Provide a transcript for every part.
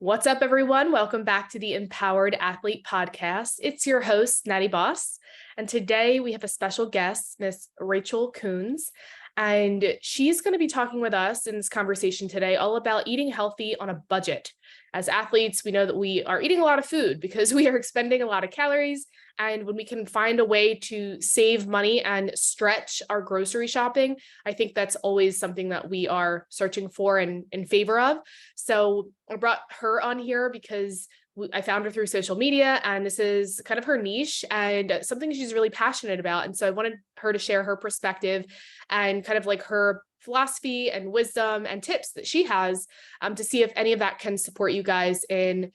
What's up, everyone? Welcome back to the Empowered Athlete Podcast. It's your host, Natty Boss. And today we have a special guest, Miss Rachel Coons. And she's going to be talking with us in this conversation today all about eating healthy on a budget. As athletes, we know that we are eating a lot of food because we are expending a lot of calories. And when we can find a way to save money and stretch our grocery shopping, I think that's always something that we are searching for and in favor of. So I brought her on here because I found her through social media, and this is kind of her niche and something she's really passionate about. And so I wanted her to share her perspective and kind of like her philosophy and wisdom and tips that she has to see if any of that can support you guys in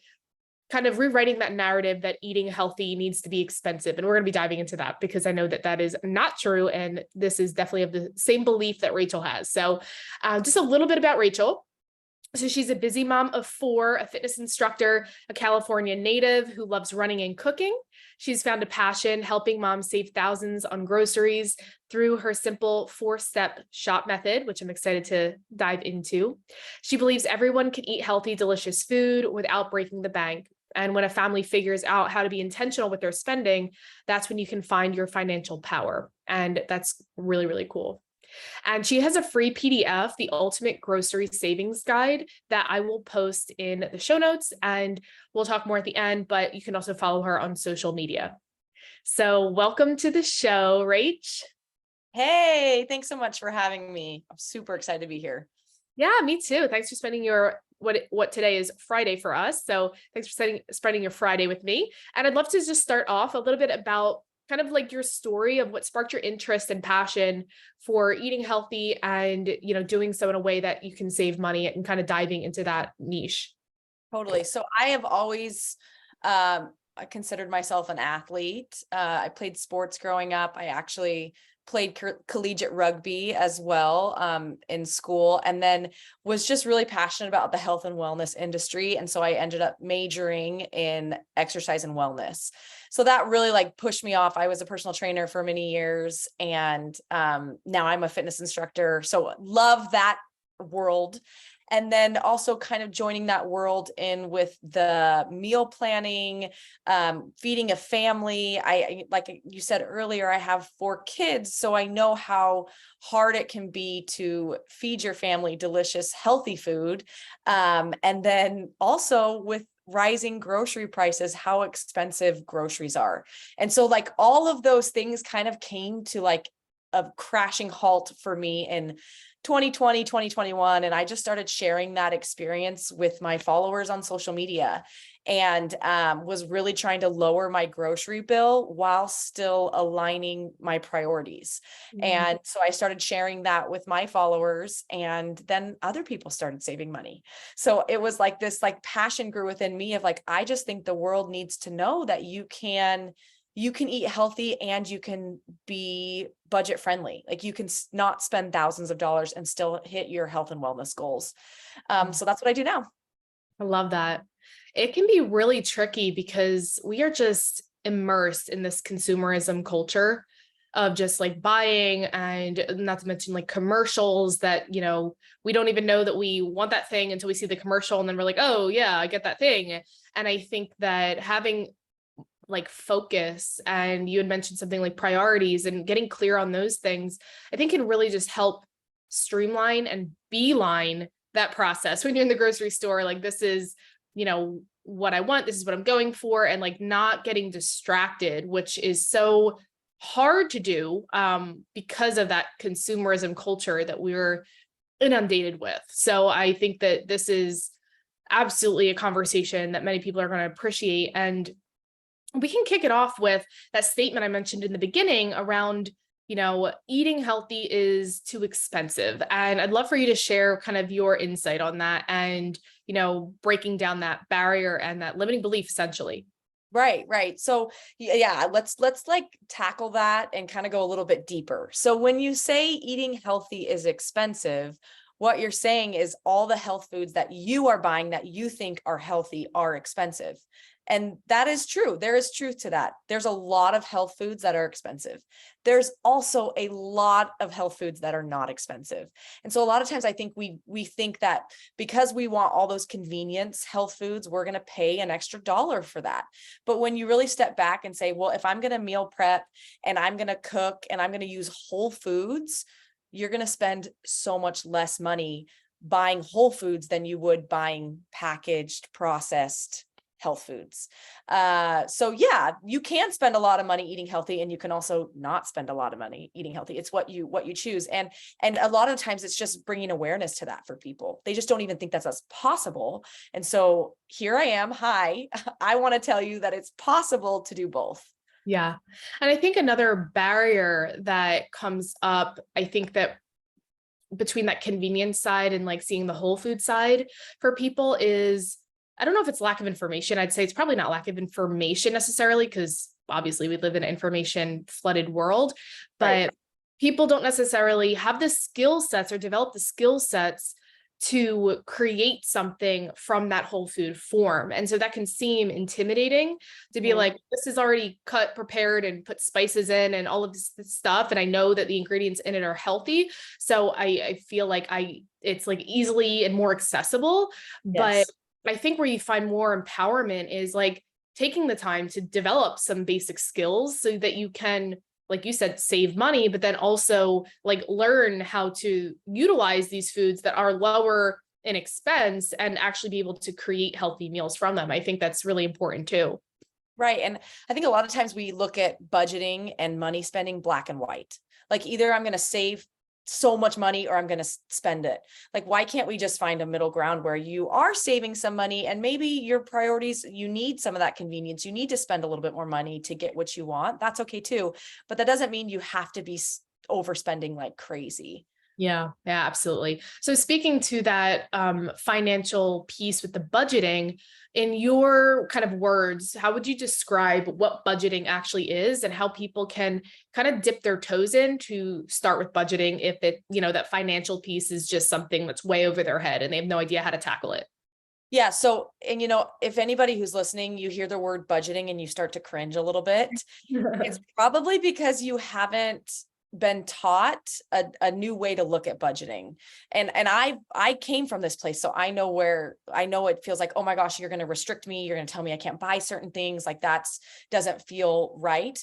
kind of rewriting that narrative that eating healthy needs to be expensive. And we're going to be diving into that because I know that that is not true. And this is definitely of the same belief that Rachel has. So just a little bit about Rachel. So she's a busy mom of four, a fitness instructor, a California native who loves running and cooking. She's found a passion helping moms save thousands on groceries through her simple 4-step shop method, which I'm excited to dive into. She believes everyone can eat healthy, delicious food without breaking the bank. And when a family figures out how to be intentional with their spending, that's when you can find your financial power. And that's really, really cool. And she has a free PDF, the Ultimate Grocery Savings Guide, that I will post in the show notes, and we'll talk more at the end, but you can also follow her on social media. So welcome to the show, Rach. Hey, thanks so much for having me. I'm super excited to be here. Yeah, me too. Thanks for spending your what today is Friday for us. So thanks for spending your Friday with me. And I'd love to just start off a little bit about kind of like your story of what sparked your interest and passion for eating healthy and, doing so in a way that you can save money and kind of diving into that niche. Totally. So I have always I considered myself an athlete. I played sports growing up. I actually played collegiate rugby as well in school, and then was just really passionate about the health and wellness industry. And so I ended up majoring in exercise and wellness. So that really pushed me off. I was a personal trainer for many years, and now I'm a fitness instructor. So love that world. And then also kind of joining that world in with the meal planning, feeding a family. Like you said earlier, I have 4 kids, so I know how hard it can be to feed your family delicious, healthy food. And then also with rising grocery prices, how expensive groceries are. And so all of those things kind of came to a crashing halt for me in 2020, 2021. And I just started sharing that experience with my followers on social media, and was really trying to lower my grocery bill while still aligning my priorities. Mm-hmm. And so I started sharing that with my followers, and then other people started saving money. So it was this passion grew within me of I just think the world needs to know that you can eat healthy and you can be budget friendly. You can not spend thousands of dollars and still hit your health and wellness goals. So that's what I do now. I love that. It can be really tricky because we are just immersed in this consumerism culture of just buying, and not to mention commercials that, we don't even know that we want that thing until we see the commercial. And then we're like, oh yeah, I get that thing. And I think that having focus, and you had mentioned something like priorities and getting clear on those things, I think can really just help streamline and beeline that process when you're in the grocery store. This is, what I want, this is what I'm going for, and not getting distracted, which is so hard to do because of that consumerism culture that we're inundated with. So I think that this is absolutely a conversation that many people are going to appreciate. And we can kick it off with that statement I mentioned in the beginning around, eating healthy is too expensive. And I'd love for you to share kind of your insight on that and, breaking down that barrier and that limiting belief essentially. Right. So yeah, let's tackle that and kind of go a little bit deeper. So when you say eating healthy is expensive, What you're saying is all the health foods that you are buying that you think are healthy are expensive. And that is true. There is truth to that. There's a lot of health foods that are expensive. There's also a lot of health foods that are not expensive. And so a lot of times I think we think that because we want all those convenience health foods, we're going to pay an extra dollar for that. But when you really step back and say, well, if I'm going to meal prep and I'm going to cook and I'm going to use whole foods, you're going to spend so much less money buying whole foods than you would buying packaged, processed health foods. So yeah, you can spend a lot of money eating healthy, and you can also not spend a lot of money eating healthy. It's what you choose. And a lot of times it's just bringing awareness to that for people. They just don't even think that's possible. And so here I am. Hi, I want to tell you that it's possible to do both. Yeah. And I think another barrier that comes up, I think that between that convenience side and like seeing the whole food side for people is, I don't know if it's lack of information. I'd say it's probably not lack of information necessarily, because obviously we live in an information flooded world, but Right. people don't necessarily have the skill sets or develop the skill sets to create something from that whole food form. And so that can seem intimidating to be Mhm. like, this is already cut, prepared, and put spices in and all of this stuff. And I know that the ingredients in it are healthy. So I feel like it's like easily and more accessible. But Yes. I think where you find more empowerment is like taking the time to develop some basic skills so that you can, like you said, save money, but then also like learn how to utilize these foods that are lower in expense and actually be able to create healthy meals from them. I think that's really important too. Right. And I think a lot of times we look at budgeting and money spending black and white. Like either I'm going to save so much money or I'm going to spend it. Like, why can't we just find a middle ground where you are saving some money and maybe your priorities, you need some of that convenience. You need to spend a little bit more money to get what you want. That's okay too. But that doesn't mean you have to be overspending like crazy. Yeah, absolutely. So speaking to that financial piece with the budgeting, in your kind of words, how would you describe what budgeting actually is and how people can kind of dip their toes in to start with budgeting if it, that financial piece is just something that's way over their head and they have no idea how to tackle it? Yeah. So, and if anybody who's listening, you hear the word budgeting and you start to cringe a little bit, it's probably because you haven't been taught a new way to look at budgeting. And I came from this place. So I know it feels like, oh my gosh, you're going to restrict me. You're going to tell me I can't buy certain things. Like doesn't feel right.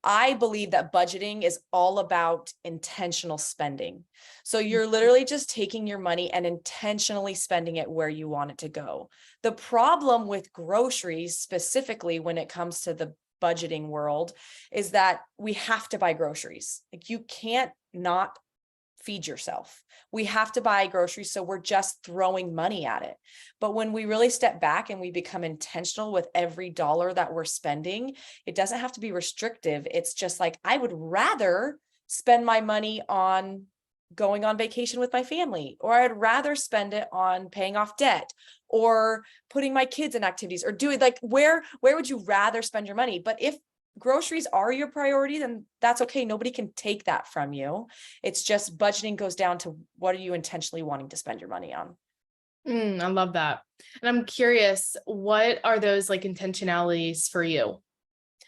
I believe that budgeting is all about intentional spending. So you're literally just taking your money and intentionally spending it where you want it to go. The problem with groceries, specifically when it comes to the budgeting world, is that we have to buy groceries. Like you can't not feed yourself. We have to buy groceries. So we're just throwing money at it. But when we really step back and we become intentional with every dollar that we're spending, it doesn't have to be restrictive. It's just like, I would rather spend my money on going on vacation with my family, or I'd rather spend it on paying off debt or putting my kids in activities or doing like, where would you rather spend your money? But if groceries are your priority, then that's okay. Nobody can take that from you. It's just budgeting goes down to what are you intentionally wanting to spend your money on? I love that. And I'm curious, what are those like intentionalities for you?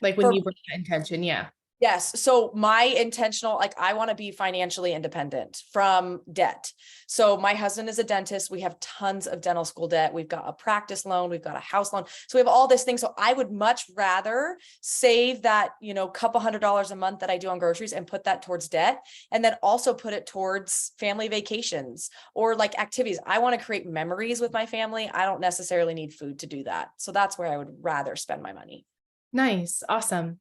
Like when For you bring that intention? Yeah. Yes. So my intentional, like I want to be financially independent from debt. So my husband is a dentist. We have tons of dental school debt. We've got a practice loan. We've got a house loan. So we have all this thing. So I would much rather save that, couple $100 a month that I do on groceries and put that towards debt. And then also put it towards family vacations or like activities. I want to create memories with my family. I don't necessarily need food to do that. So that's where I would rather spend my money. Nice. Awesome.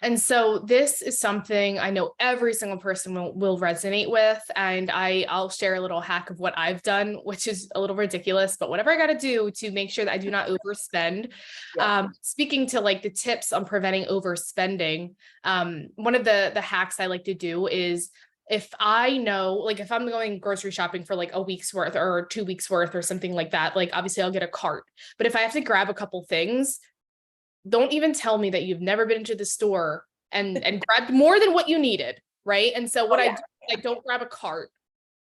And so this is something I know every single person will resonate with. And I'll share a little hack of what I've done, which is a little ridiculous, but whatever I got to do to make sure that I do not overspend. Yeah. Speaking to like the tips on preventing overspending, one of the hacks I like to do is if I know, like if I'm going grocery shopping for like a week's worth or 2 weeks worth or something like that, like obviously I'll get a cart. But if I have to grab a couple things, don't even tell me that you've never been into the store and grabbed more than what you needed, right? And so Oh what I yeah. do, I don't grab a cart.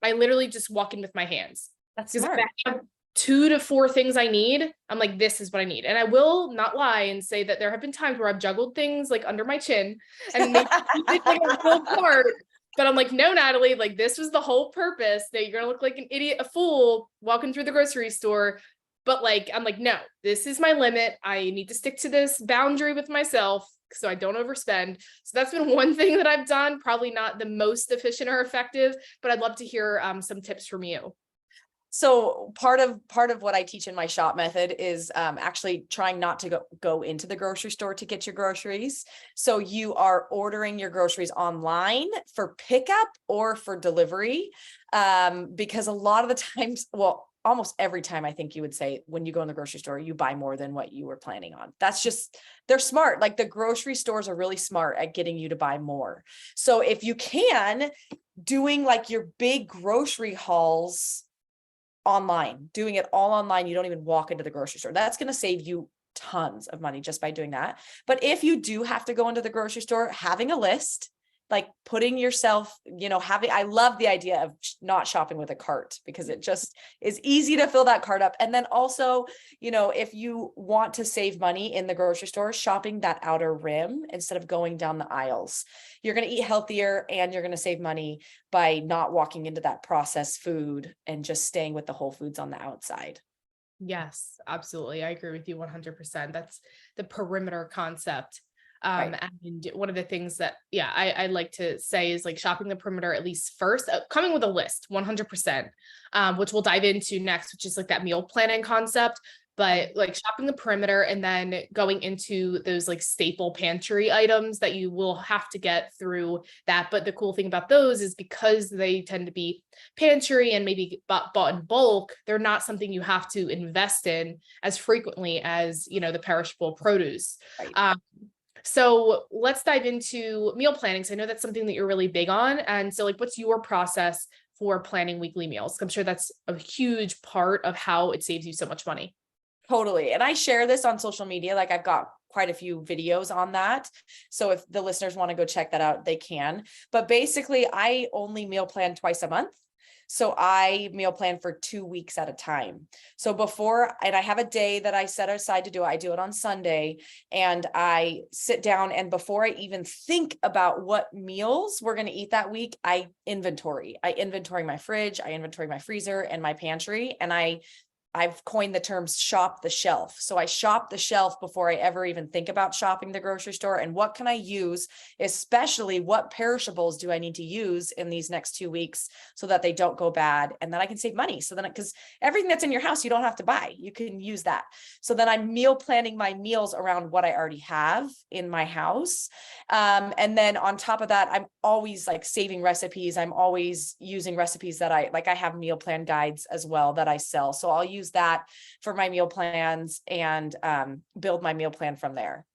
I literally just walk in with my hands. That's Because if smart. I have 2 to 4 things I need, I'm like, this is what I need. And I will not lie and say that there have been times where I've juggled things like under my chin and maybe it's like a full part. But I'm like, no, Natalie, like this was the whole purpose. That you're gonna look like an idiot, a fool walking through the grocery store. But like, I'm like, no, this is my limit. I need to stick to this boundary with myself so I don't overspend. So that's been one thing that I've done, probably not the most efficient or effective, but I'd love to hear some tips from you. So part of what I teach in my shop method is actually trying not to go into the grocery store to get your groceries. So you are ordering your groceries online for pickup or for delivery, because a lot of the times, well, almost every time, I think you would say, when you go in the grocery store, you buy more than what you were planning on. That's just, they're smart. Like the grocery stores are really smart at getting you to buy more. So if you can, doing like your big grocery hauls online, doing it all online, you don't even walk into the grocery store. That's going to save you tons of money just by doing that. But if you do have to go into the grocery store, having a list, like putting yourself, I love the idea of not shopping with a cart, because it just is easy to fill that cart up. And then also, if you want to save money in the grocery store, shopping that outer rim instead of going down the aisles, you're going to eat healthier and you're going to save money by not walking into that processed food and just staying with the whole foods on the outside. Yes, absolutely. I agree with you 100%. That's the perimeter concept. Right. And one of the things that, I like to say is like shopping the perimeter at least first, coming with a list 100%, which we'll dive into next, which is like that meal planning concept. But like shopping the perimeter and then going into those like staple pantry items that you will have to get through that. But the cool thing about those is because they tend to be pantry and maybe bought in bulk, they're not something you have to invest in as frequently as, the perishable produce. Right. So let's dive into meal planning. So I know that's something that you're really big on. And so like, what's your process for planning weekly meals? I'm sure that's a huge part of how it saves you so much money. Totally. And I share this on social media. Like I've got quite a few videos on that. So if the listeners want to go check that out, they can. But basically, I only meal plan twice a month. So I meal plan for 2 weeks at a time. So and I have a day that I set aside to do it. I do it on Sunday, and I sit down, and before I even think about what meals we're going to eat that week, I inventory my fridge, I inventory my freezer and my pantry. And I've coined the term shop the shelf. So I shop the shelf before I ever even think about shopping the grocery store. And what can I use, especially what perishables do I need to use in these next 2 weeks so that they don't go bad, and then I can save money. So then, because everything that's in your house, you don't have to buy, you can use that. So then I'm meal planning my meals around what I already have in my house. And then on top of that, I'm always like saving recipes. I'm always using recipes that I have meal plan guides as well that I sell. So I'll use that for my meal plans and build my meal plan from there.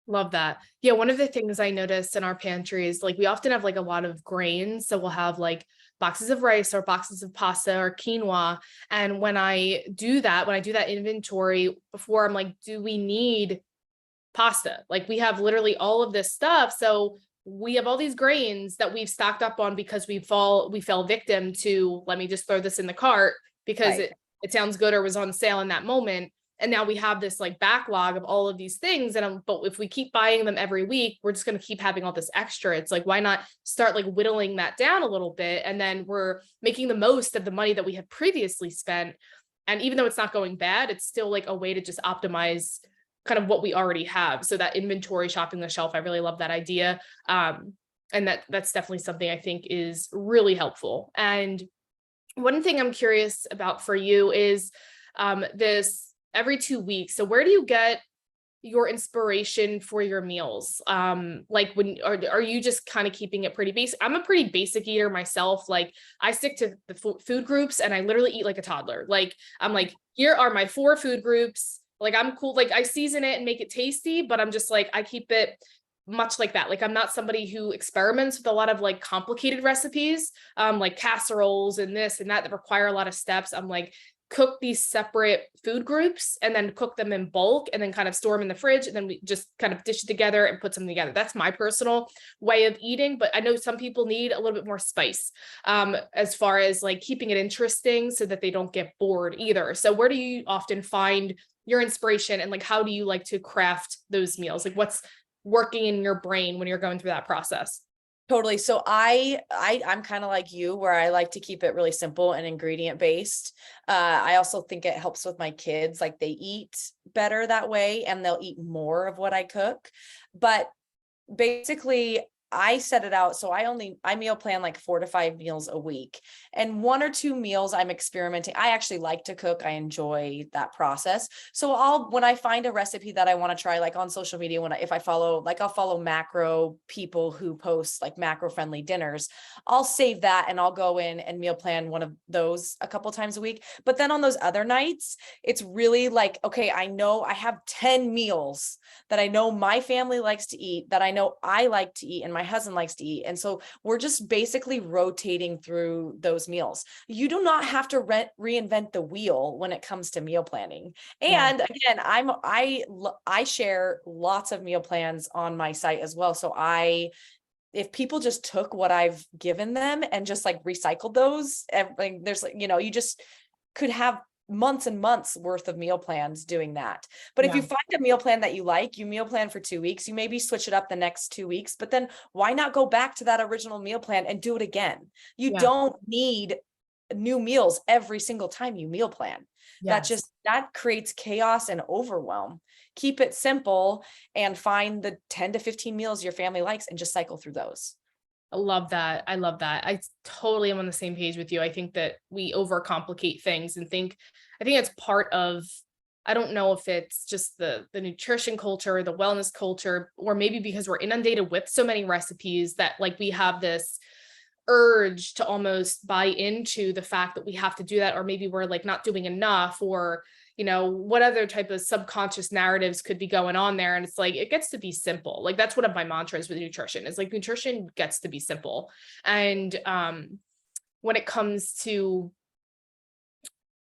Love that. Yeah. One of the things I noticed in our pantry is like, we often have like a lot of grains. So we'll have like boxes of rice or boxes of pasta or quinoa. And when I do that inventory before, I'm like, do we need pasta? Like we have literally all of this stuff. So we have all these grains that we've stocked up on because we fell victim to, let me just throw this in the cart because Right. it sounds good or was on sale in that moment. And now we have this like backlog of all of these things. But if we keep buying them every week, we're just going to keep having all this extra. It's like, why not start like whittling that down a little bit? And then we're making the most of the money that we have previously spent. And even though it's not going bad, it's still like a way to just optimize kind of what we already have. So that inventory shopping the shelf, I really love that idea. And that's definitely something I think is really helpful. And one thing I'm curious about for you is this every 2 weeks. So where do you get your inspiration for your meals? Like when are you just kind of keeping it pretty basic? I'm a pretty basic eater myself. Like I stick to the food groups and I literally eat like a toddler. Like I'm like, here are my 4 food groups. Like I'm cool. Like I season it and make it tasty, but I'm just like, I keep it much like that. Like I'm not somebody who experiments with a lot of like complicated recipes, like casseroles and this and that require a lot of steps. I'm like, cook these separate food groups and then cook them in bulk and then kind of store them in the fridge. And then we just kind of dish it together and put something together. That's my personal way of eating, but I know some people need a little bit more spice as far as like keeping it interesting so that they don't get bored either. So where do you often find your inspiration, and like how do you like to craft those meals? Like what's working in your brain when you're going through that process? Totally. So I'm kind of like you, where I like to keep it really simple and ingredient based. I also think it helps with my kids, like they eat better that way and they'll eat more of what I cook. But basically, I set it out. So I meal plan like 4 to 5 meals a week, and 1 or 2 meals I'm experimenting. I actually like to cook. I enjoy that process. So when I find a recipe that I want to try, like on social media, if I follow, like I'll follow macro people who post like macro friendly dinners, I'll save that and I'll go in and meal plan one of those a couple times a week. But then on those other nights, it's really like, okay, I know I have 10 meals that I know my family likes to eat, that I know I like to eat, and my husband likes to eat. And so we're just basically rotating through those meals. You do not have to reinvent the wheel when it comes to meal planning. Yeah. And again, I share lots of meal plans on my site as well. So if people just took what I've given them and just like recycled those, there's like, you just could have months and months worth of meal plans doing that. But if you find a meal plan that you like, you meal plan for 2 weeks, you maybe switch it up the next 2 weeks, but then why not go back to that original meal plan and do it again? You Yeah. don't need new meals every single time you meal plan. Yes. That creates chaos and overwhelm. Keep it simple and find the 10 to 15 meals your family likes and just cycle through those. I love that. I love that. I totally am on the same page with you. I think that we overcomplicate things and I think it's part of, I don't know if it's just the nutrition culture, the wellness culture, or maybe because we're inundated with so many recipes that like we have this urge to almost buy into the fact that we have to do that, or maybe we're like not doing enough, or what other type of subconscious narratives could be going on there. And it's like, it gets to be simple. Like that's one of my mantras with nutrition, is like nutrition gets to be simple. And when it comes to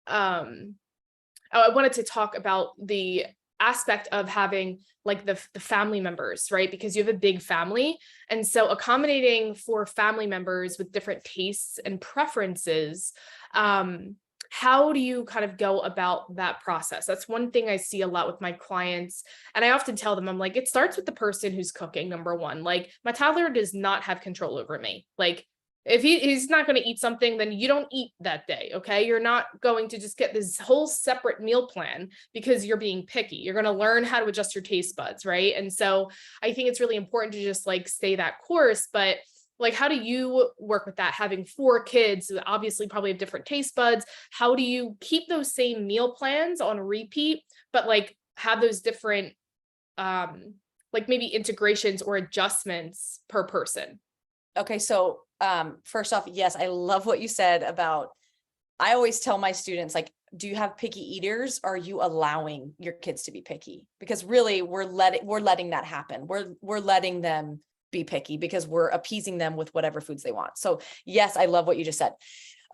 I wanted to talk about the aspect of having like the family members, right? Because you have a big family. And so accommodating for family members with different tastes and preferences, how do you kind of go about that process? That's one thing I see a lot with my clients. And I often tell them, I'm like, it starts with the person who's cooking, number one. Like my toddler does not have control over me. Like if he's not going to eat something, then you don't eat that day. Okay. You're not going to just get this whole separate meal plan because you're being picky. You're going to learn how to adjust your taste buds. Right. And so I think it's really important to just like stay that course. But like, how do you work with that? Having 4 kids, who obviously probably have different taste buds. How do you keep those same meal plans on repeat, but like have those different, like maybe integrations or adjustments per person? Okay. So, first off, yes, I love what you said about, I always tell my students, like, do you have picky eaters? Or are you allowing your kids to be picky? Because really we're letting that happen. We're letting them be picky because we're appeasing them with whatever foods they want. So yes, I love what you just said.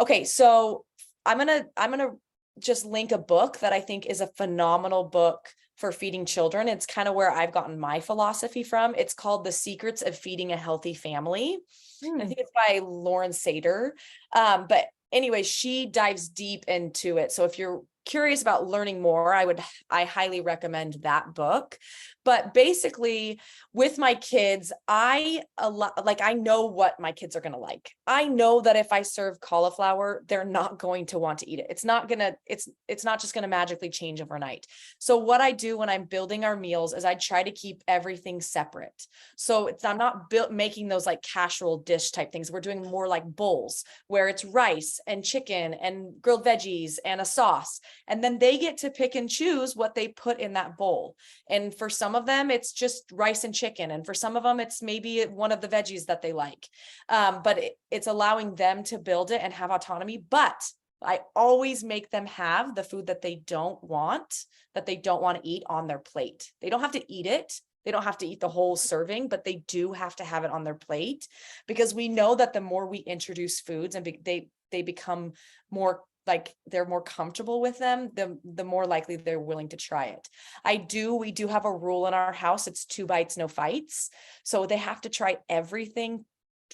Okay. So I'm going to just link a book that I think is a phenomenal book for feeding children. It's kind of where I've gotten my philosophy from. It's called The Secrets of Feeding a Healthy Family. I think it's by Lauren Sader. But anyway, she dives deep into it. So if you're curious about learning more, I highly recommend that book. But basically with my kids, I know what my kids are going to like. I know that if I serve cauliflower, they're not going to want to eat it. It's not just going to magically change overnight. So what I do when I'm building our meals is I try to keep everything separate. So I'm not making those like casserole dish type things. We're doing more like bowls where it's rice and chicken and grilled veggies and a sauce. And then they get to pick and choose what they put in that bowl. And for some of them, it's just rice and chicken. And for some of them, it's maybe one of the veggies that they like. But it's allowing them to build it and have autonomy. But I always make them have the food that they don't want to eat on their plate. They don't have to eat it. They don't have to eat the whole serving, but they do have to have it on their plate, because we know that the more we introduce foods and they become more like they're more comfortable with them, the more likely they're willing to try it. We do have a rule in our house. It's 2 bites, no fights. So they have to try everything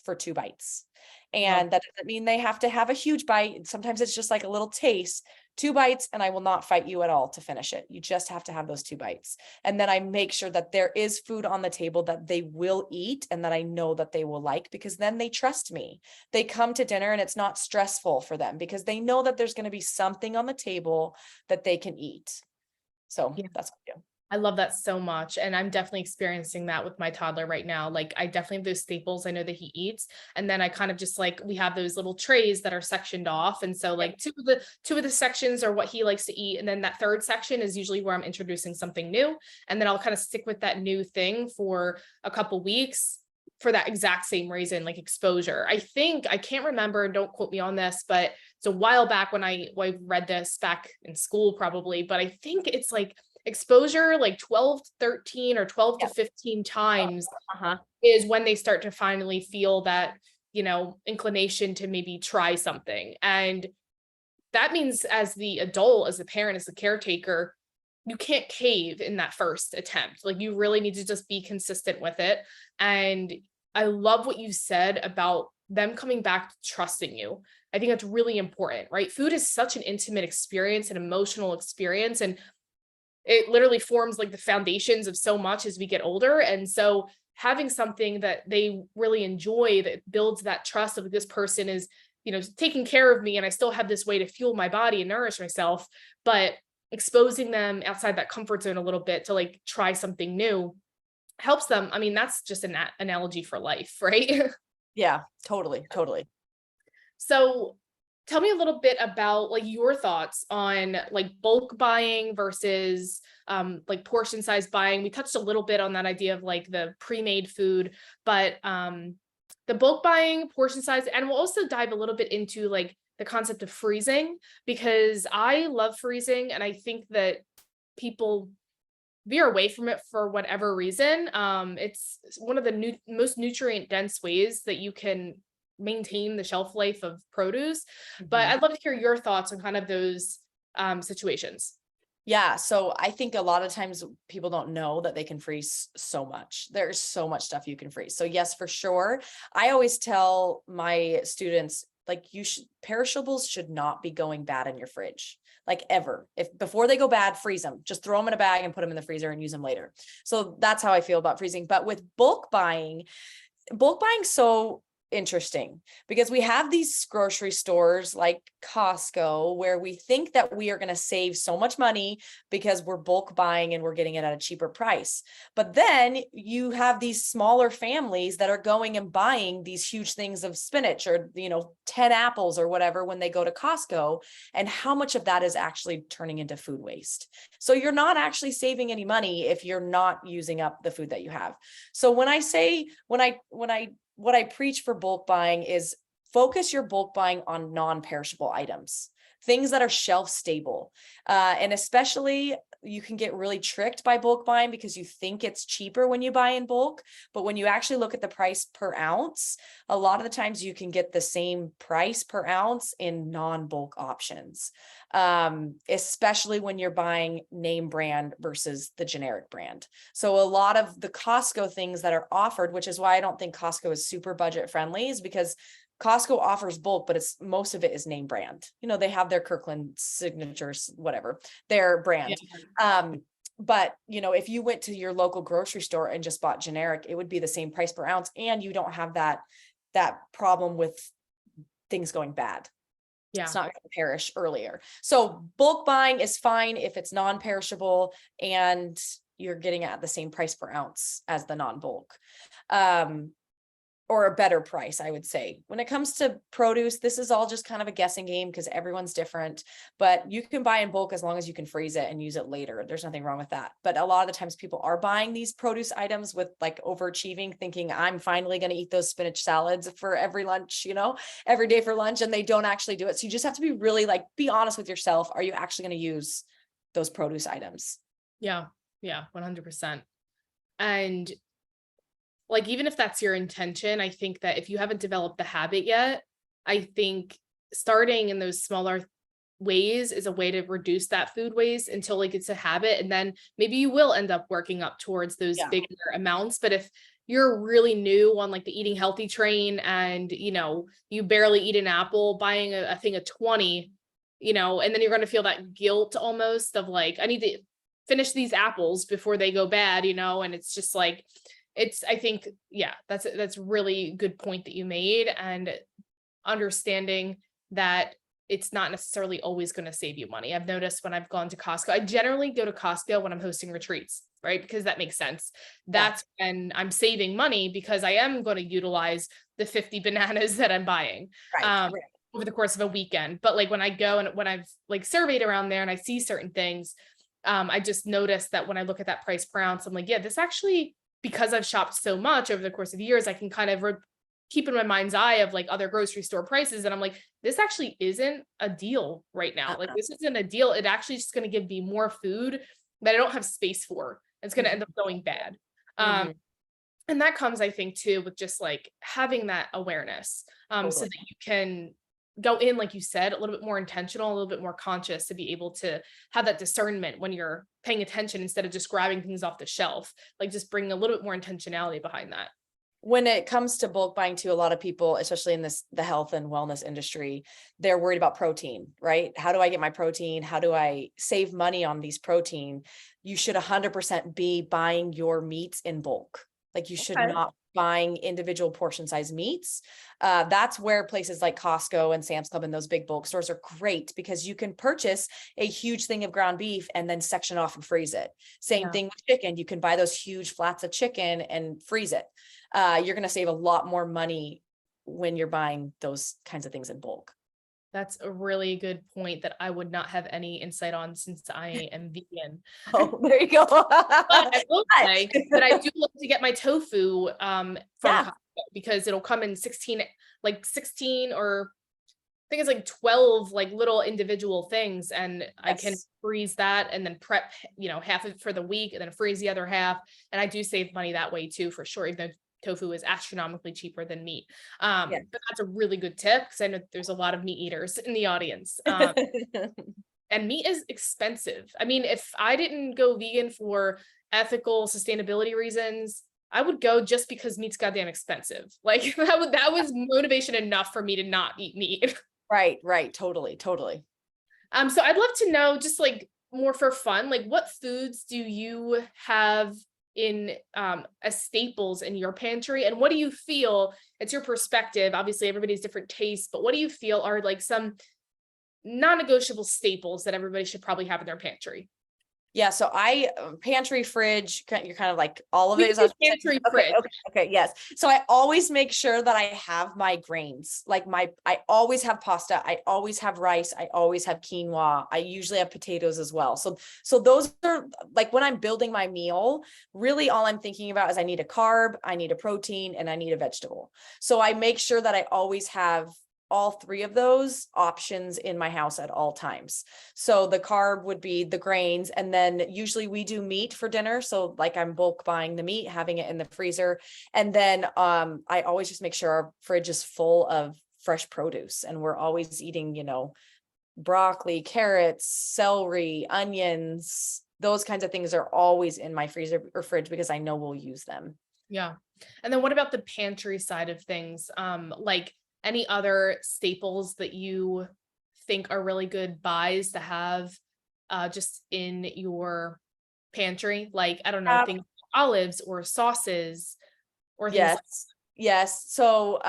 for 2 bites. Love. And that doesn't mean they have to have a huge bite. Sometimes it's just like a little taste, 2 bites, and I will not fight you at all to finish it. You just have to have those 2 bites. And then I make sure that there is food on the table that they will eat and that I know that they will like, because then they trust me. They come to dinner and it's not stressful for them because they know that there's going to be something on the table that they can eat. So Yeah. that's what I do. I love that so much. And I'm definitely experiencing that with my toddler right now. Like I definitely have those staples I know that he eats. And then I kind of just like, we have those little trays that are sectioned off. And so like two of the sections are what he likes to eat. And then that third section is usually where I'm introducing something new. And then I'll kind of stick with that new thing for a couple weeks for that exact same reason, like exposure. I think, I can't remember, don't quote me on this, but it's a while back when I read this back in school probably, but I think it's like exposure like 12 to 13 or 12 to Yeah. 15 times Uh-huh. is when they start to finally feel that, inclination to maybe try something. And that means as the adult, as the parent, as the caretaker, you can't cave in that first attempt. Like you really need to just be consistent with it. And I love what you said about them coming back to trusting you. I think that's really important, right? Food is such an intimate experience, an emotional experience, and it literally forms like the foundations of so much as we get older. And so having something that they really enjoy that builds that trust of this person is, taking care of me, and I still have this way to fuel my body and nourish myself, but exposing them outside that comfort zone a little bit to like try something new helps them. I mean, that's just an analogy for life, right? Yeah, totally, totally. So tell me a little bit about like your thoughts on like bulk buying versus like portion size buying. We touched a little bit on that idea of like the pre-made food, but the bulk buying, portion size, and we'll also dive a little bit into like the concept of freezing, because I love freezing and I think that people veer away from it for whatever reason. It's one of the most nutrient dense ways that you can maintain the shelf life of produce. But Mhm. I'd love to hear your thoughts on kind of those situations. Yeah, so I think a lot of times people don't know that they can freeze so much. There's so much stuff you can freeze. So yes, for sure. I always tell my students, like, perishables should not be going bad in your fridge, like ever. If before they go bad, freeze them. Just throw them in a bag and put them in the freezer and use them later. So that's how I feel about freezing. But with bulk buying so interesting because we have these grocery stores like Costco where we think that we are going to save so much money because we're bulk buying and we're getting it at a cheaper price. But then you have these smaller families that are going and buying these huge things of spinach or 10 apples or whatever when they go to Costco, and how much of that is actually turning into food waste. So you're not actually saving any money if you're not using up the food that you have. So what I preach for bulk buying is focus your bulk buying on non-perishable items, things that are shelf stable. And especially you can get really tricked by bulk buying because you think it's cheaper when you buy in bulk. But when you actually look at the price per ounce, a lot of the times you can get the same price per ounce in non-bulk options, especially when you're buying name brand versus the generic brand. So a lot of the Costco things that are offered, which is why I don't think Costco is super budget friendly, is because Costco offers bulk, but most of it is name brand. They have their Kirkland signatures, whatever, their brand. Yeah. But if you went to your local grocery store and just bought generic, it would be the same price per ounce, and you don't have that problem with things going bad. It's not going to perish earlier. So bulk buying is fine if it's non-perishable and you're getting it at the same price per ounce as the non-bulk. Or a better price, I would say. When it comes to produce, this is all just kind of a guessing game because everyone's different, but you can buy in bulk as long as you can freeze it and use it later. There's nothing wrong with that. But a lot of the times people are buying these produce items with like overachieving, thinking I'm finally going to eat those spinach salads for every lunch, every day for lunch, and they don't actually do it. So you just have to be really be honest with yourself. Are you actually going to use those produce items? Yeah. 100%. And like, even if that's your intention, I think that if you haven't developed the habit yet, I think starting in those smaller ways is a way to reduce that food waste until like it's a habit. And then maybe you will end up working up towards those Yeah. bigger amounts. But if you're really new on like the eating healthy train and you barely eat an apple, buying a thing of 20, and then you're going to feel that guilt almost of like, I need to finish these apples before they go bad, and it's just like, I think, yeah, that's really good point that you made. And understanding that it's not necessarily always going to save you money. I've noticed when I've gone to Costco, I generally go to Costco when I'm hosting retreats, right? Because that makes sense. Yeah. That's when I'm saving money because I am going to utilize the 50 bananas that I'm buying Right. over the course of a weekend. But like when I go and when I've like surveyed around there and I see certain things, I just noticed that when I look at that price per ounce, I'm like, yeah, this actually, because I've shopped so much over the course of years, I can kind of keep in my mind's eye of like other grocery store prices. And I'm like, this actually isn't a deal right now. Like this isn't a deal. It actually just going to give me more food that I don't have space for. It's going to end up going bad. And that comes, I think, too, with just like having that awareness, Totally. so that you can go in, like you said, a little bit more intentional, a little bit more conscious to be able to have that discernment when you're paying attention instead of just grabbing things off the shelf, like just bringing a little bit more intentionality behind that. When it comes to bulk buying too, a lot of people, especially in the health and wellness industry, they're worried about protein, right? How do I get my protein? How do I save money on these protein? You should 100% be buying your meats in bulk. Like you should not buying individual portion size meats. That's where places like Costco and Sam's Club and those big bulk stores are great because you can purchase a huge thing of ground beef and then section off and freeze it. Same thing with chicken. You can buy those huge flats of chicken and freeze it. You're going to save a lot more money when you're buying those kinds of things in bulk. That's a really good point that I would not have any insight on since I am vegan. Oh, there you go. But I will say that I do love to get my tofu from Costco because it'll come in 16 or I think it's like 12 like little individual things, and I can freeze that and then prep, half of it for the week and then freeze the other half. And I do save money that way too, for sure, even though tofu is astronomically cheaper than meat. But that's a really good tip because I know there's a lot of meat eaters in the audience. And meat is expensive. I mean, if I didn't go vegan for ethical sustainability reasons, I would go just because meat's goddamn expensive. Like that was motivation enough for me to not eat meat. Right. Totally. So I'd love to know, just like more for fun, like what foods do you have in as staples in your pantry, and what do you feel, it's your perspective, obviously everybody's different tastes, but what do you feel are like some non-negotiable staples that everybody should probably have in their pantry? Yeah. So I pantry, fridge, you're kind of like all of We it. can do pantry, fridge. Okay. Yes. So I always make sure that I have my grains, like I always have pasta. I always have rice. I always have quinoa. I usually have potatoes as well. So those are like when I'm building my meal, really all I'm thinking about is I need a carb, I need a protein, and I need a vegetable. So I make sure that I always have all three of those options in my house at all times. So the carb would be the grains. And then usually we do meat for dinner. So like I'm bulk buying the meat, having it in the freezer. And then I always just make sure our fridge is full of fresh produce. And we're always eating, broccoli, carrots, celery, onions, those kinds of things are always in my freezer or fridge because I know we'll use them. Yeah. And then what about the pantry side of things? Like any other staples that you think are really good buys to have just in your pantry? Like, I don't know, things like olives or sauces or things like that. Yes. So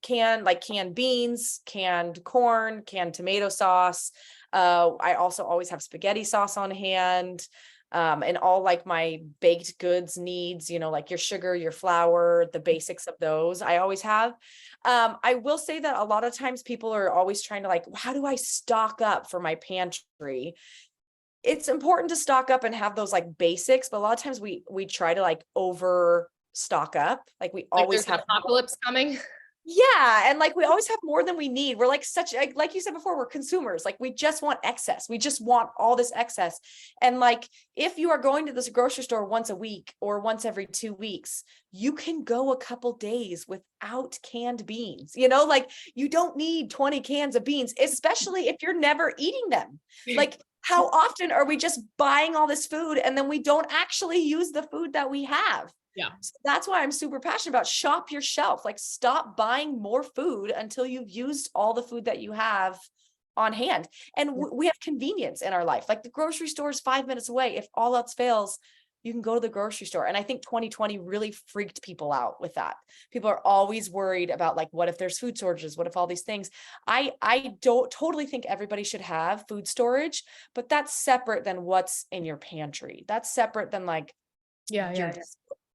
canned beans, canned corn, canned tomato sauce. I also always have spaghetti sauce on hand. And all like my baked goods needs, like your sugar, your flour, the basics of those I always have. I will say that a lot of times people are always trying to like, how do I stock up for my pantry? It's important to stock up and have those like basics, but a lot of times we try to like over stock up. Like we always have apocalypse coming. Yeah. And like, we always have more than we need. We're like like you said before, we're consumers. Like we just want excess. We just want all this excess. And like, if you are going to this grocery store once a week or once every 2 weeks, you can go a couple days without canned beans, like you don't need 20 cans of beans, especially if you're never eating them. Like, how often are we just buying all this food and then we don't actually use the food that we have? Yeah. So that's why I'm super passionate about shop your shelf. Like, stop buying more food until you've used all the food that you have on hand. And we have convenience in our life. Like, the grocery store is 5 minutes away. If all else fails, you can go to the grocery store. And I think 2020 really freaked people out with that. People are always worried about, like, what if there's food shortages? What if all these things? I don't totally think everybody should have food storage, but that's separate than what's in your pantry. That's separate than like Yeah. your Yeah.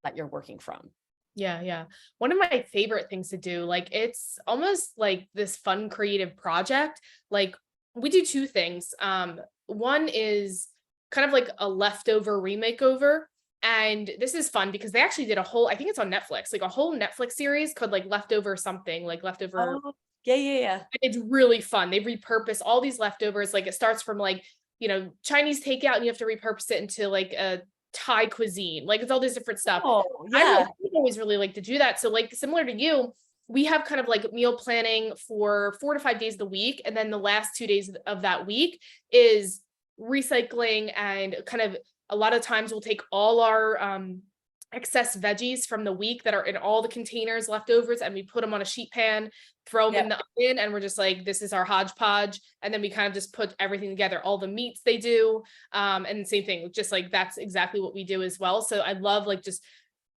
that you're working from. Yeah, yeah. One of my favorite things to do, like it's almost like this fun creative project. Like we do two things. One is kind of like a leftover remake over. And this is fun because they actually did a whole, I think it's on Netflix, like a whole Netflix series called like Leftover something, like Leftover. Oh, yeah, yeah, yeah. It's really fun. They repurpose all these leftovers. Like it starts from like, Chinese takeout and you have to repurpose it into like a Thai cuisine. Like it's all this different stuff. Oh, I yeah. always really like to do that. So like similar to you, we have kind of like meal planning for 4 to 5 days of the week. And then the last 2 days of that week is recycling, and kind of a lot of times we'll take all our excess veggies from the week that are in all the containers leftovers, and we put them on a sheet pan, throw them in the oven, and we're just like, this is our hodgepodge. And then we kind of just put everything together, all the meats they do. And same thing, just like that's exactly what we do as well. So I love like just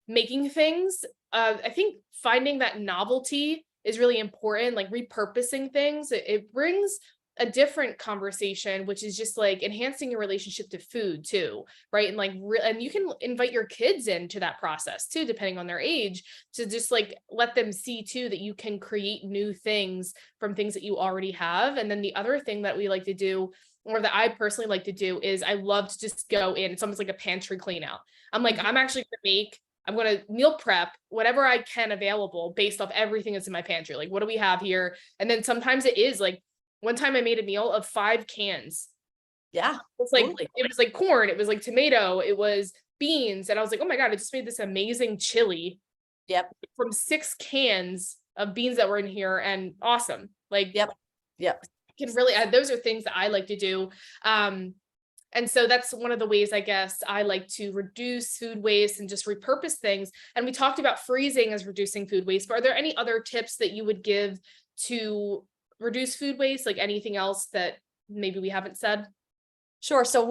making things. I think finding that novelty is really important, like repurposing things. It brings a different conversation, which is just like enhancing your relationship to food too, right? And like, and you can invite your kids into that process too, depending on their age, to just like let them see too that you can create new things from things that you already have. And then the other thing that we like to do, or that I personally like to do, is I love to just go in. It's almost like a pantry clean out. I'm like, I'm going to meal prep whatever I can available based off everything that's in my pantry. Like, what do we have here? And then sometimes it is like, one time I made a meal of 5 cans. Yeah. It's like, Totally. it was like corn, it was like tomato, it was beans. And I was like, oh my God, I just made this amazing chili. Yep. From 6 cans of beans that were in here, and awesome. Like, Yep. Yep. can really, those are things that I like to do. And so that's one of the ways, I guess, I like to reduce food waste and just repurpose things. And we talked about freezing as reducing food waste, but are there any other tips that you would give to reduce food waste? Like anything else that maybe we haven't said? Sure. So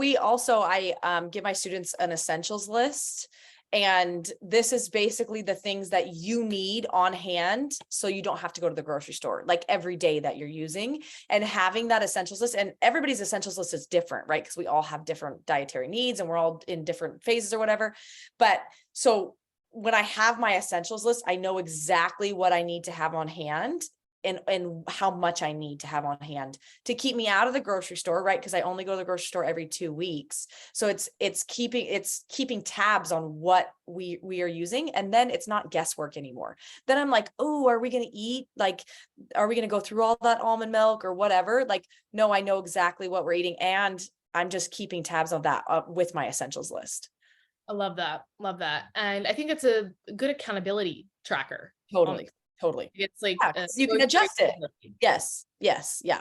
I give my students an essentials list. And this is basically the things that you need on hand, so you don't have to go to the grocery store like every day that you're using. And having that essentials list, and everybody's essentials list is different, right? Because we all have different dietary needs and we're all in different phases or whatever. But so when I have my essentials list, I know exactly what I need to have on hand and how much I need to have on hand to keep me out of the grocery store, right? Because I only go to the grocery store every 2 weeks. So it's keeping tabs on what we are using. And then it's not guesswork anymore. Then I'm like, oh, are we going to eat? Like, are we going to go through all that almond milk or whatever? Like, no, I know exactly what we're eating. And I'm just keeping tabs on that with my essentials list. I love that. Love that. And I think it's a good accountability tracker. Totally. Totally. It's like, Yeah, you can adjust it. Yes. Yes. Yeah.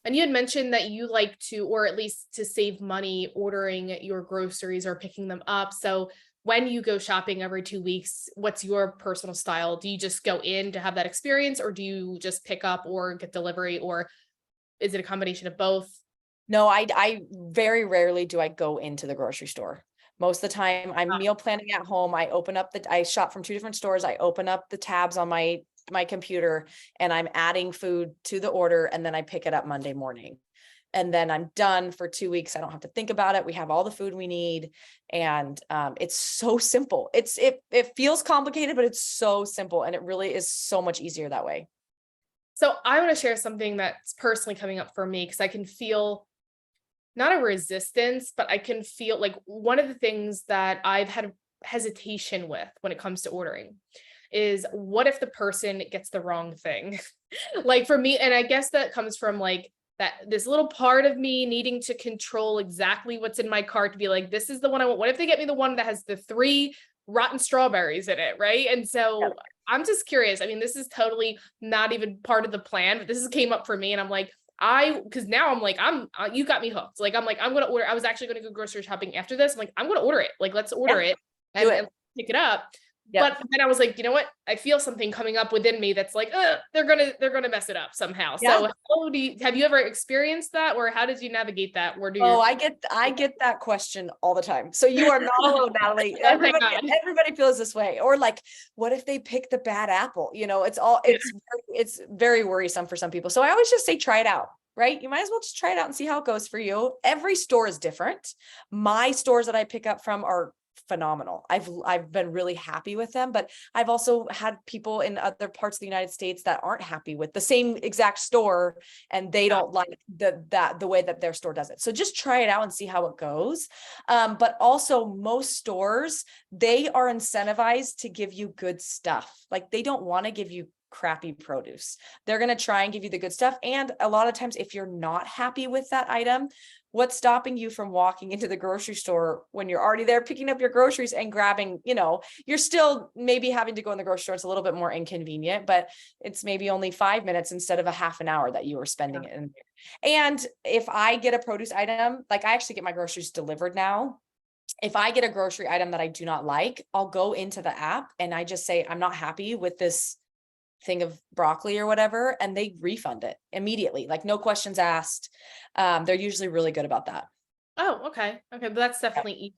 And you had mentioned that you like to, or at least to save money ordering your groceries or picking them up. So when you go shopping every 2 weeks, what's your personal style? Do you just go in to have that experience, or do you just pick up or get delivery, or is it a combination of both? No, I very rarely do I go into the grocery store. Most of the time I'm meal planning at home. I shop from 2 different stores. I open up the tabs on my computer and I'm adding food to the order, and then I pick it up Monday morning. And then I'm done for 2 weeks. I don't have to think about it. We have all the food we need. And it's so simple. It feels complicated, but it's so simple. And it really is so much easier that way. So I want to share something that's personally coming up for me, because I can feel not a resistance, but I can feel like one of the things that I've had hesitation with when it comes to ordering is what if the person gets the wrong thing? Like for me, and I guess that comes from like that this little part of me needing to control exactly what's in my cart to be like, this is the one I want. What if they get me the one that has the 3 rotten strawberries in it, right? And so I'm just curious. I mean, this is totally not even part of the plan, but this is came up for me, and I'm like, because now I'm like, you got me hooked. Like, I'm like, I'm going to order. I was actually going to go grocery shopping after this. I'm like, I'm going to order it. Like, let's order it Do it. and pick it up. Yep. But then I was like, you know what? I feel something coming up within me that's like, they're gonna mess it up somehow. Yeah. So have you ever experienced that, or how did you navigate that? Where do I get that question all the time. So you are not alone, Natalie. Oh my God. Everybody feels this way. Or like, what if they pick the bad apple? You know, it's very worrisome for some people. So I always just say, try it out. Right? You might as well just try it out and see how it goes for you. Every store is different. My stores that I pick up from are phenomenal. I've been really happy with them, but I've also had people in other parts of the United States that aren't happy with the same exact store, and they don't like the way that their store does it. So just try it out and see how it goes. But also most stores, they are incentivized to give you good stuff. Like they don't want to give you crappy produce. They're going to try and give you the good stuff. And a lot of times, if you're not happy with that item, what's stopping you from walking into the grocery store when you're already there picking up your groceries and grabbing, you're still maybe having to go in the grocery store. It's a little bit more inconvenient, but it's maybe only 5 minutes instead of a half an hour that you were spending it in there. And if I get a produce item, like I actually get my groceries delivered now. If I get a grocery item that I do not like, I'll go into the app and I just say, I'm not happy with this thing of broccoli or whatever, and they refund it immediately, like no questions asked. They're usually really good about that. Oh, okay. But that's definitely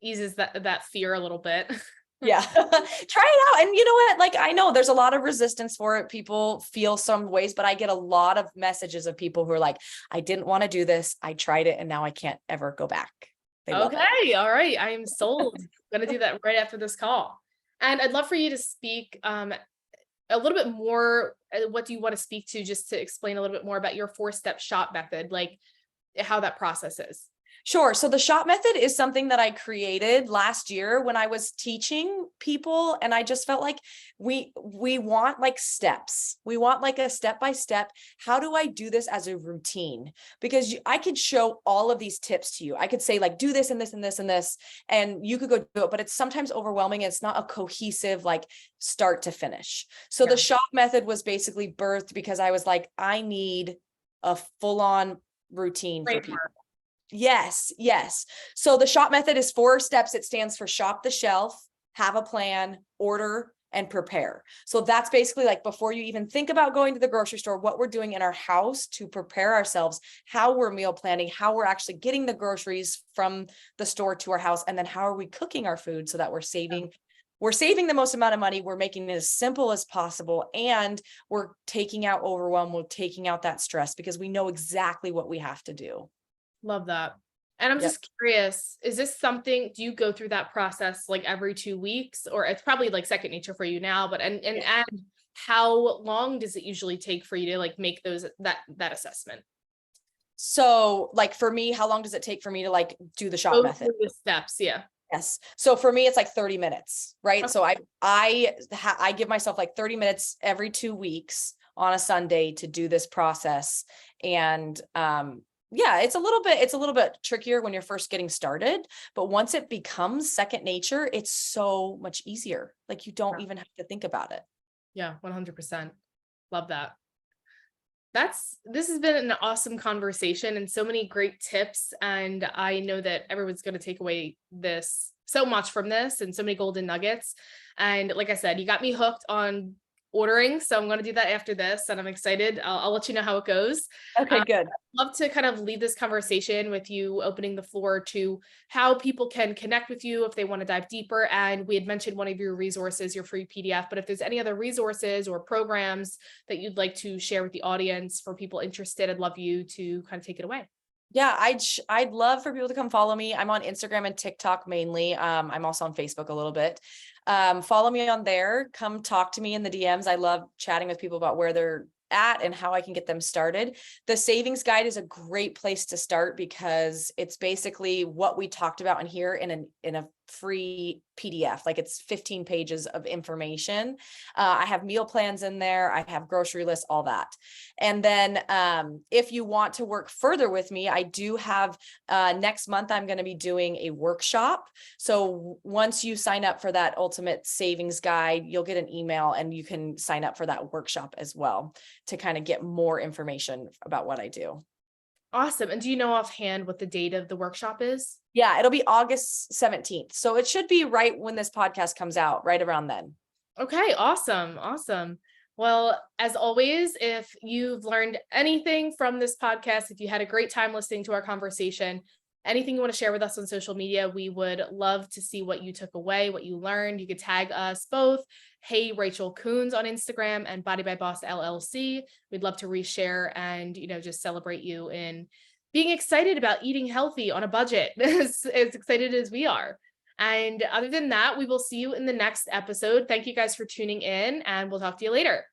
eases that fear a little bit. Yeah. Try it out. And you know what? Like, I know there's a lot of resistance for it. People feel some ways, but I get a lot of messages of people who are like, I didn't want to do this. I tried it and now I can't ever go back. They love it. All right. I am sold. I'm gonna do that right after this call. And I'd love for you to speak a little bit more. What do you want to speak to, just to explain a little bit more about your 4-step shop method, like how that process is? Sure. So the shop method is something that I created last year when I was teaching people. And I just felt like we want like steps. We want like a step-by-step. How do I do this as a routine? Because I could show all of these tips to you. I could say like, do this and this and this and this, and you could go do it, but it's sometimes overwhelming. It's not a cohesive, like start to finish. So the shop method was basically birthed because I was like, I need a full-on routine for people. Yes. So the shop method is 4 steps. It stands for shop the shelf, have a plan, order, and prepare. So that's basically like before you even think about going to the grocery store, what we're doing in our house to prepare ourselves, how we're meal planning, how we're actually getting the groceries from the store to our house, and then how are we cooking our food so that we're saving the most amount of money. We're making it as simple as possible, and we're taking out overwhelm. We're taking out that stress because we know exactly what we have to do. Love that. And I'm just curious, is this something, do you go through that process like every 2 weeks, or it's probably like second nature for you now, but and how long does it usually take for you to like make that assessment? So like for me, how long does it take for me to like do the shop method? The steps. Yeah. Yes. So for me, it's like 30 minutes, right? Okay. So I give myself like 30 minutes every 2 weeks on a Sunday to do this process. And, it's a little bit trickier when you're first getting started, but once it becomes second nature, it's so much easier. Like you don't even have to think about it. Yeah, 100%. Love that. This has been an awesome conversation and so many great tips. And I know that everyone's going to take away so much from this and so many golden nuggets. And like I said, you got me hooked on ordering. So I'm going to do that after this, and I'm excited. I'll let you know how it goes. Okay, good. I'd love to kind of lead this conversation with you opening the floor to how people can connect with you if they want to dive deeper. And we had mentioned one of your resources, your free PDF, but if there's any other resources or programs that you'd like to share with the audience for people interested, I'd love you to kind of take it away. Yeah, I'd love for people to come follow me. I'm on Instagram and TikTok mainly. I'm also on Facebook a little bit. Follow me on there. Come talk to me in the DMs. I love chatting with people about where they're at and how I can get them started. The savings guide is a great place to start because it's basically what we talked about in here in a free PDF. Like it's 15 pages of information. I have meal plans in there. I have grocery lists, all that. And then if you want to work further with me, I do have next month, I'm going to be doing a workshop. So once you sign up for that ultimate savings guide, you'll get an email and you can sign up for that workshop as well to kind of get more information about what I do. Awesome. And do you know offhand what the date of the workshop is? Yeah, it'll be August 17th. So it should be right when this podcast comes out, right around then. Okay, awesome. Awesome. Well, as always, if you've learned anything from this podcast, if you had a great time listening to our conversation, anything you want to share with us on social media, we would love to see what you took away, what you learned. You could tag us both, Hey Rachel Coons on Instagram and Body by Boss LLC. We'd love to reshare and, just celebrate you in being excited about eating healthy on a budget, as excited as we are. And other than that, we will see you in the next episode. Thank you guys for tuning in, and we'll talk to you later.